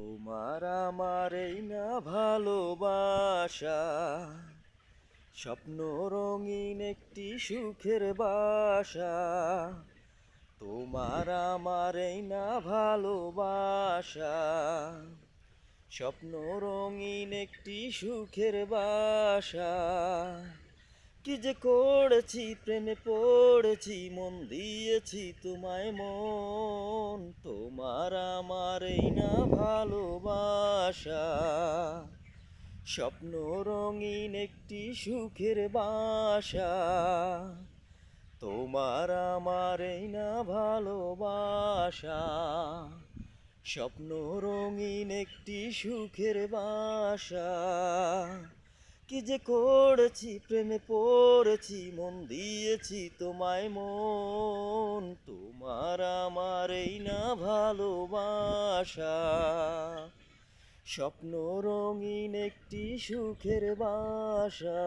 তোমার আমার এই না ভালোবাসা, স্বপ্ন রঙিন একটি সুখের বাসা। তোমার আমার এই না ভালোবাসা, স্বপ্ন রঙিন একটি সুখের বাসা। কি যে করেছি, প্রেমে পড়েছি, মন দিয়েছি তোমায় মন। তোমার আমার এই না ভালোবাসা, স্বপ্ন রঙিন একটি সুখের বাসা। তোমার আমার এই না ভালোবাসা, স্বপ্ন রঙিন একটি সুখের বাসা। কি যে করেছি, প্রেমে পড়েছি, মন দিয়েছি তোমায় মন। তোমার আমার এই না ভালোবাসা, স্বপ্ন রঙিন একটি সুখের বাসা।